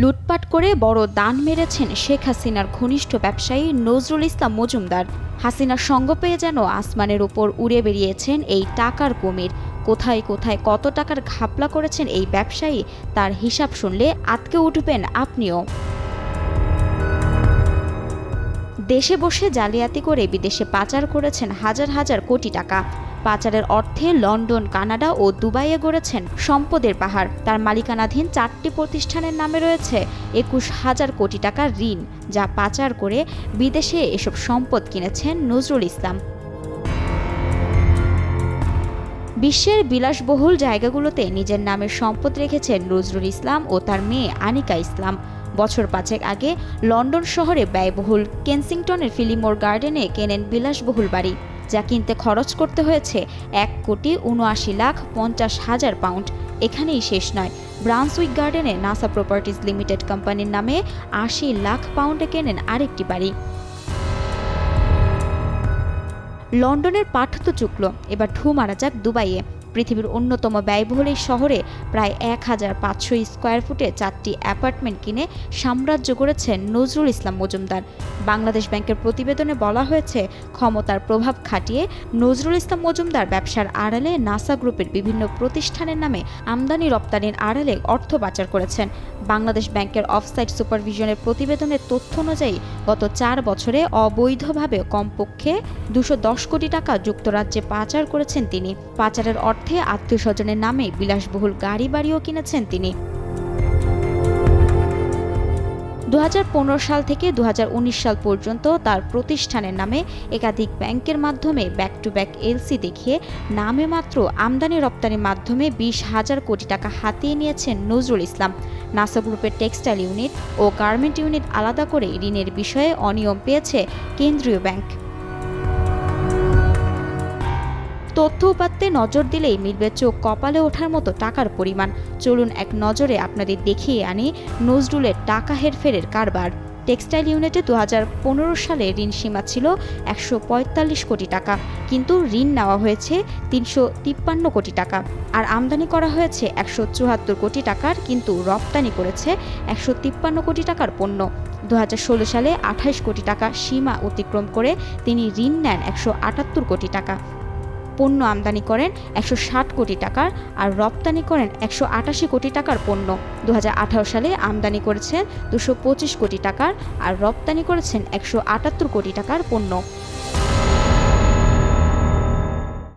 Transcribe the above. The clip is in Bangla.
লুটপাট করে বড় দান মেরেছেন শেখ হাসিনার ঘনিষ্ঠ ব্যবসায়ী নজরুল ইসলাম মজুমদার। হাসিনার সঙ্গ পেয়ে যেন আসমানের উপর উড়ে বেরিয়েছেন এই টাকার কুমির। কোথায় কোথায় কত টাকার ঘাপলা করেছেন এই ব্যবসায়ী, তার হিসাব শুনলে আটকে উঠবেন আপনিও। দেশে বসে জালিয়াতি করে বিদেশে পাচার করেছেন হাজার হাজার কোটি টাকা। পাচারের অর্থে লন্ডন, কানাডা ও দুবাইয়ে গড়েছেন সম্পদের পাহাড়। তার মালিকানাধীন 4টি প্রতিষ্ঠানের নামে রয়েছে 21,000 কোটি টাকার ঋণ, যা পাচার করে বিদেশে এসব সম্পদ কিনেছেন নজরুল ইসলাম। বিশ্বের বিলাসবহুল জায়গাগুলোতে নিজের নামের সম্পদ রেখেছেন নজরুল ইসলাম ও তার মেয়ে আনিকা ইসলাম। বছর 5 আগে লন্ডন শহরে ব্যয়বহুল কেনসিংটনের ফিলিমোর গার্ডেনে কেনেন বিলাসবহুল বাড়ি, যা কিনতে খরচ করতে হয়েছে 1,79,50,000 পাউন্ড। এখানেই শেষ নয়, ব্রান্সউইক গার্ডেনে নাসা প্রপার্টিজ লিমিটেড কোম্পানির নামে 80 লাখ পাউন্ডে কেনেন আরেকটি বাড়ি। লন্ডনের পাঠ তো চুকলো, এবার ঢু মারা যাক দুবাইয়ে। পৃথিবীর অন্যতম ব্যয়বহুল এই শহরে প্রায় 1,500 স্কোয়ার ফুটে 4টি অ্যাপার্টমেন্ট কিনে সাম্রাজ্য গড়েছেন নজরুল ইসলাম মজুমদার। বাংলাদেশ ব্যাংকের প্রতিবেদনে বলা হয়েছে, ক্ষমতার প্রভাব খাটিয়ে নজরুল ইসলাম মজুমদার ব্যবসার আড়ালে নাসা গ্রুপের বিভিন্ন প্রতিষ্ঠানের নামে আমদানি রপ্তানির আড়ালে অর্থ পাচার করেছেন। বাংলাদেশ ব্যাংকের অফসাইট সুপারভিশনের প্রতিবেদনের তথ্য অনুযায়ী গত 4 বছরে অবৈধভাবে কমপক্ষে 210 কোটি টাকা যুক্তরাজ্যে পাচার করেছেন তিনি। পাচারের অর্থে আত্মীয় স্বজনের নামে বিলাসবহুল গাড়ি বাড়িও কিনেছেন তিনি। 2015 সাল থেকে 2019 সাল পর্যন্ত তার প্রতিষ্ঠানের নামে একাধিক ব্যাংকের মাধ্যমে ব্যাক টু ব্যাক এলসি দেখিয়ে নামে মাত্র আমদানি রপ্তানির মাধ্যমে 20,000 কোটি টাকা হাতিয়ে নিয়েছেন নজরুল ইসলাম। নাসা গ্রুপের টেক্সটাইল ইউনিট ও গার্মেন্ট ইউনিট আলাদা করে ঋণের বিষয়ে অনিয়ম পেয়েছে কেন্দ্রীয় ব্যাংক। তথ্য উপাত্তে নজর দিলেই মিলবে চোখ কপালে ওঠার মতো টাকার পরিমাণ। চলুন এক নজরে আপনাদের দেখিয়ে আনি নজরুলের টাকা হেরফেরের কারবার। টেক্সটাইল ইউনিটে 2015 সালে ঋণ সীমা ছিল 145 কোটি টাকা, কিন্তু ঋণ নেওয়া হয়েছে 353 কোটি টাকা। আর আমদানি করা হয়েছে 174 কোটি টাকার, কিন্তু রপ্তানি করেছে 153 কোটি টাকার পণ্য। 2016 সালে 28 কোটি টাকা সীমা অতিক্রম করে তিনি ঋণ নেন 178 কোটি টাকা। পণ্য আমদানি করেন 160 কোটি টাকার আর রপ্তানি করেন 188 কোটি টাকার পণ্য। 2018 সালে আমদানি করেছেন 225 কোটি টাকার আর রপ্তানি করেছেন 178 কোটি টাকার পণ্য।